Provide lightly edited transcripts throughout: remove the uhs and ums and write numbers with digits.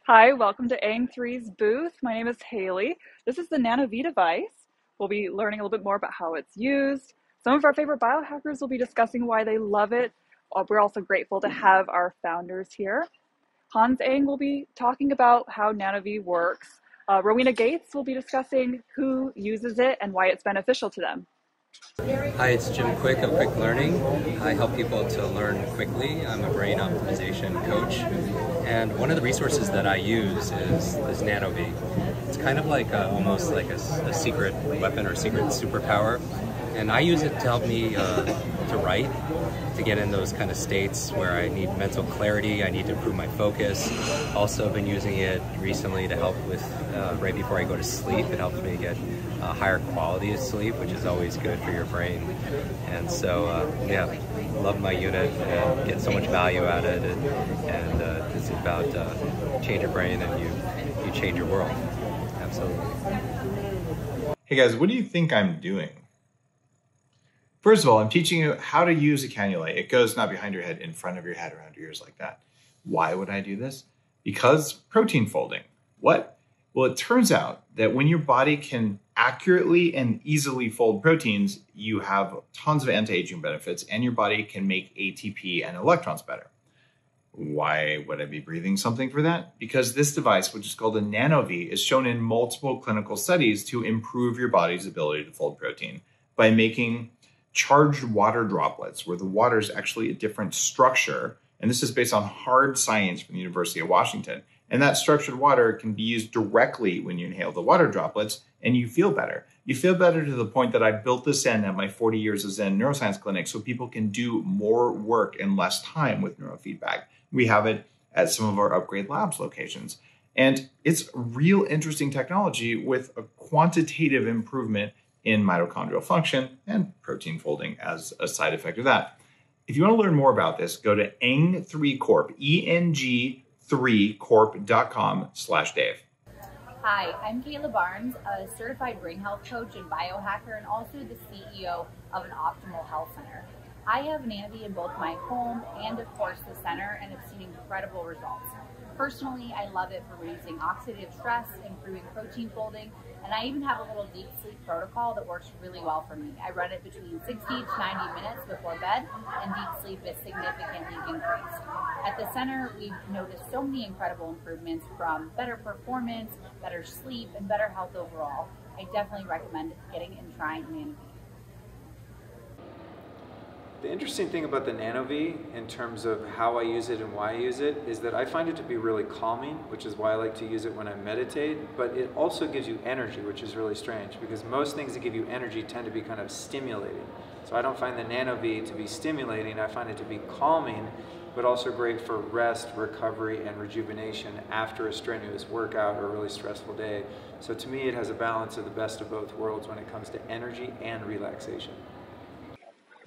Hi, welcome to Ang3's booth. My name is Haley. This is the NanoV device. We'll be learning a little bit more about how it's used. Some of our favorite biohackers will be discussing why they love it. We're also grateful to have our founders here. Hans Ang will be talking about how NanoV works. Rowena Gates will be discussing who uses it and why it's beneficial to them. Hi, it's Jim Quick of Quick Learning. I help people to learn quickly. I'm a brain optimization coach. And one of the resources that I use is NanoV. It's kind of like almost like a secret weapon or secret superpower. And I use it to help me to write, to get in those kind of states where I need mental clarity, I need to improve my focus. Also been using it recently to help with, right before I go to sleep, it helps me get a higher quality of sleep, which is always good for your brain. And so, yeah, love my unit and get so much value out of it. And it's about change your brain and you change your world. Absolutely. Hey guys, what do you think I'm doing? First of all, I'm teaching you how to use a cannula. It goes not behind your head, in front of your head, around your ears like that. Why would I do this? Because protein folding. What? Well, it turns out that when your body can accurately and easily fold proteins, you have tons of anti-aging benefits and your body can make ATP and electrons better. Why would I be breathing something for that? Because this device, which is called a NanoV, is shown in multiple clinical studies to improve your body's ability to fold protein by making charged water droplets, where the water is actually a different structure. And this is based on hard science from the University of Washington. And that structured water can be used directly when you inhale the water droplets and you feel better. You feel better to the point that I built this in at my 40 years of Zen neuroscience clinic so people can do more work in less time with neurofeedback. We have it at some of our Upgrade Labs locations. And it's real interesting technology with a quantitative improvement in mitochondrial function and protein folding as a side effect of that. If you want to learn more about this, go to Eng3Corp, ENG3corp.com/Dave. Hi, I'm Kayla Barnes, a certified brain health coach and biohacker, and also the CEO of an Optimal Health Center. I have NanoV in both my home and, of course, the center, and have seen incredible results. Personally, I love it for reducing oxidative stress, improving protein folding, and I even have a little deep sleep protocol that works really well for me. I run it between 60 to 90 minutes before bed, and deep sleep is significantly increased. At the center, we've noticed so many incredible improvements, from better performance, better sleep, and better health overall. I definitely recommend getting and trying NanoV. The interesting thing about the NanoV in terms of how I use it and why I use it is that I find it to be really calming, which is why I like to use it when I meditate, but it also gives you energy, which is really strange because most things that give you energy tend to be kind of stimulating. So I don't find the NanoV to be stimulating, I find it to be calming, but also great for rest, recovery, and rejuvenation after a strenuous workout or a really stressful day. So to me, it has a balance of the best of both worlds when it comes to energy and relaxation.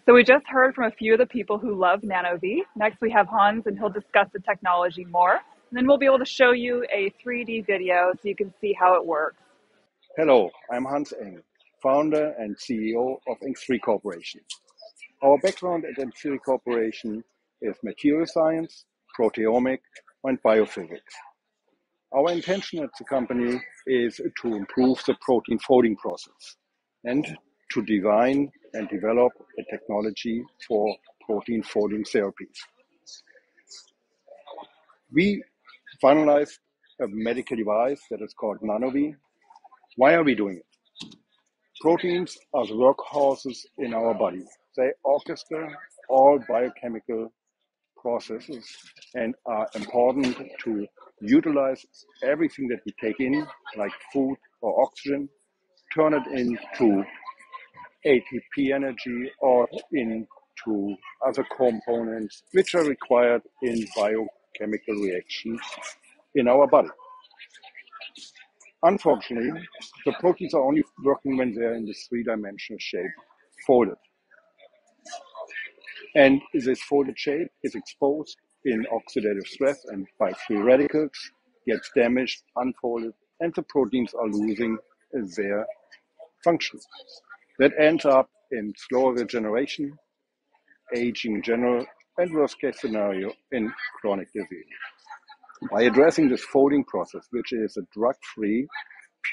So we just heard from a few of the people who love NanoV. Next we have Hans, and he'll discuss the technology more. And then we'll be able to show you a 3D video so you can see how it works. Hello, I'm Hans Eng, founder and CEO of Eng3 Corporation. Our background at Eng3 Corporation is material science, proteomics, and biophysics. Our intention at the company is to improve the protein folding process and to design and develop a technology for protein folding therapies. We finalized a medical device that is called NanoV. Why are we doing it? Proteins are the workhorses in our body. They orchestrate all biochemical processes and are important to utilize everything that we take in, like food or oxygen, turn it into ATP energy or into other components which are required in biochemical reactions in our body. Unfortunately, the proteins are only working when they're in this three-dimensional shape, folded. And this folded shape is exposed in oxidative stress and by free radicals, gets damaged, unfolded, and the proteins are losing their function. That ends up in slower regeneration, aging in general, and worst case scenario in chronic disease. By addressing this folding process, which is a drug-free,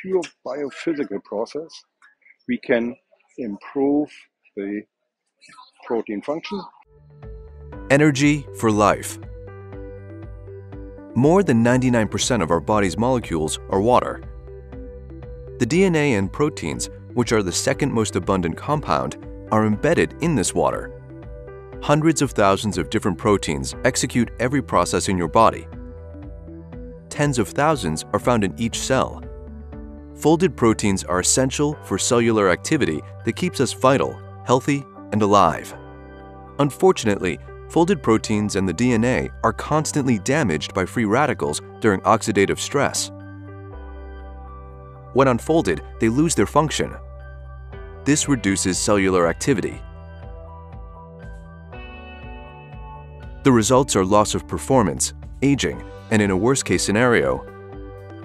pure biophysical process, we can improve the protein function. Energy for life. More than 99% of our body's molecules are water. The DNA and proteins, which are the second most abundant compound, are embedded in this water. Hundreds of thousands of different proteins execute every process in your body. Tens of thousands are found in each cell. Folded proteins are essential for cellular activity that keeps us vital, healthy, and alive. Unfortunately, folded proteins and the DNA are constantly damaged by free radicals during oxidative stress. When unfolded, they lose their function. This reduces cellular activity. The results are loss of performance, aging, and in a worst-case scenario,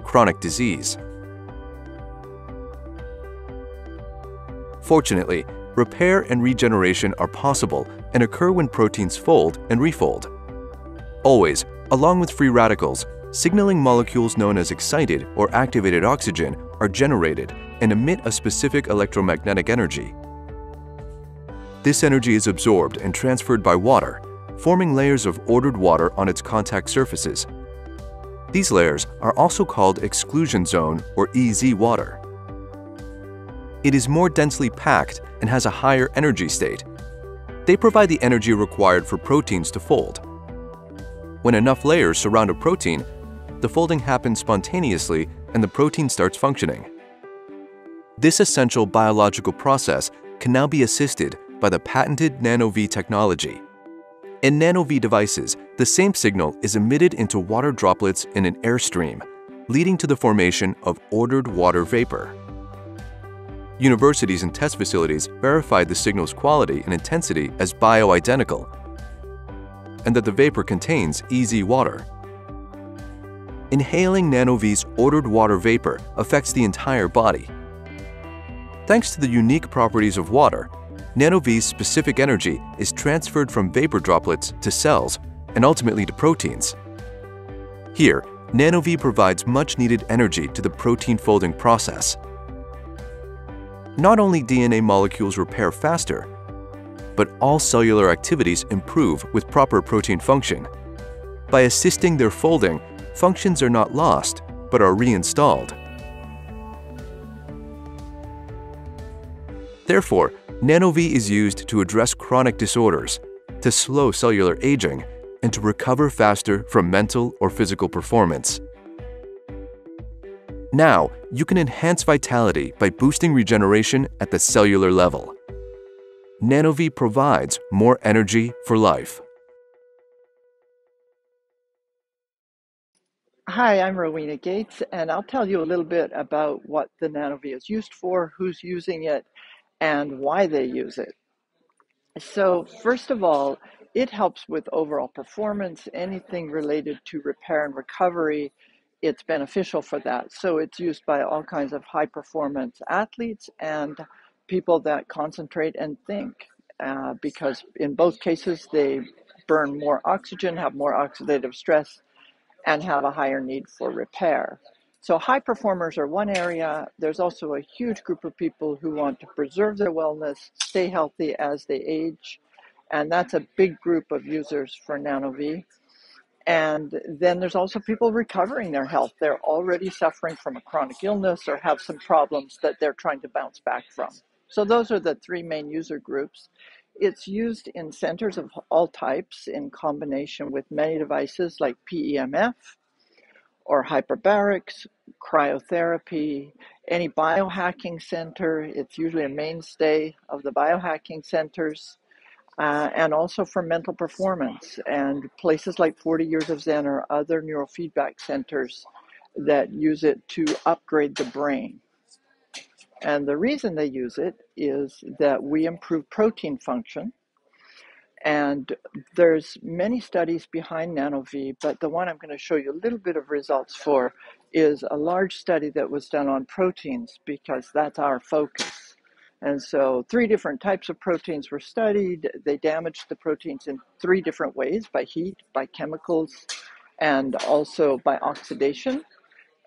chronic disease. Fortunately, repair and regeneration are possible and occur when proteins fold and refold. Always, along with free radicals, signaling molecules known as excited or activated oxygen are generated and emit a specific electromagnetic energy. This energy is absorbed and transferred by water, forming layers of ordered water on its contact surfaces. These layers are also called exclusion zone or EZ water. It is more densely packed and has a higher energy state. They provide the energy required for proteins to fold. When enough layers surround a protein, the folding happens spontaneously and the protein starts functioning. This essential biological process can now be assisted by the patented NanoV technology. In NanoV devices, the same signal is emitted into water droplets in an airstream, leading to the formation of ordered water vapor. Universities and test facilities verified the signal's quality and intensity as bioidentical, and that the vapor contains EZ water. Inhaling NanoV's ordered water vapor affects the entire body. Thanks to the unique properties of water, NanoV's specific energy is transferred from vapor droplets to cells and ultimately to proteins. Here, NanoV provides much-needed energy to the protein folding process. Not only DNA molecules repair faster, but all cellular activities improve with proper protein function. By assisting their folding, functions are not lost, but are reinstalled. Therefore, NanoV is used to address chronic disorders, to slow cellular aging, and to recover faster from mental or physical performance. Now, you can enhance vitality by boosting regeneration at the cellular level. NanoV provides more energy for life. Hi, I'm Rowena Gates, and I'll tell you a little bit about what the NanoV is used for, who's using it, and why they use it. So first of all, it helps with overall performance, anything related to repair and recovery. It's beneficial for that. So it's used by all kinds of high performance athletes and people that concentrate and think, because in both cases they burn more oxygen, have more oxidative stress, and have a higher need for repair. So high performers are one area. There's also a huge group of people who want to preserve their wellness, stay healthy as they age, and that's a big group of users for NanoV. And then there's also people recovering their health. They're already suffering from a chronic illness or have some problems that they're trying to bounce back from. So those are the three main user groups. It's used in centers of all types in combination with many devices like PEMF or hyperbarics, cryotherapy, any biohacking center. It's usually a mainstay of the biohacking centers. And also for mental performance, and places like 40 Years of Zen or other neurofeedback centers that use it to upgrade the brain. And the reason they use it is that we improve protein function. And there's many studies behind NanoV, but the one I'm going to show you a little bit of results for is a large study that was done on proteins, because that's our focus. And so 3 different types of proteins were studied. They damaged the proteins in 3 different ways: by heat, by chemicals, and also by oxidation.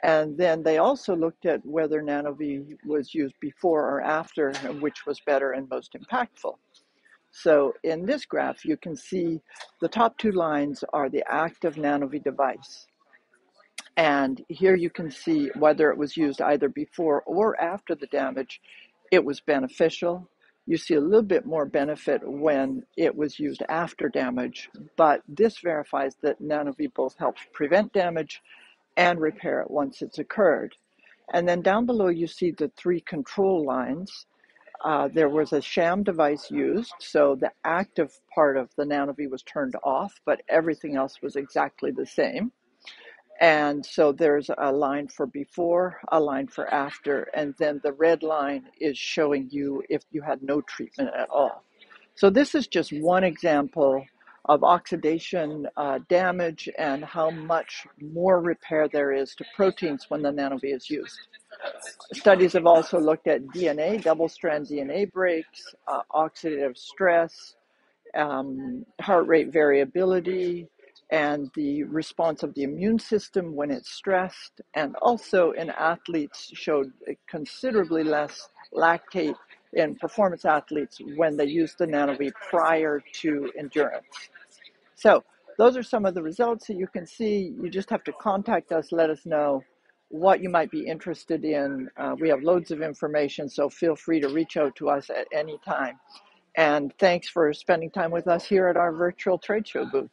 And then they also looked at whether NanoV was used before or after, and which was better and most impactful. So in this graph, you can see the top two lines are the active NanoV device. And here you can see whether it was used either before or after the damage, it was beneficial. You see a little bit more benefit when it was used after damage, but this verifies that NanoV both helps prevent damage and repair it once it's occurred. And then down below, you see the three control lines. There was a sham device used, so the active part of the NanoV was turned off, but everything else was exactly the same. And so there's a line for before, a line for after, and then the red line is showing you if you had no treatment at all. So this is just one example of oxidation damage and how much more repair there is to proteins when the NanoV is used. Studies have also looked at DNA, double-strand DNA breaks, oxidative stress, heart rate variability, and the response of the immune system when it's stressed, and also in athletes showed considerably less lactate in performance athletes when they used the NanoV prior to endurance. So those are some of the results that you can see. You just have to contact us, let us know what you might be interested in. We have loads of information, so feel free to reach out to us at any time. And thanks for spending time with us here at our virtual trade show booth.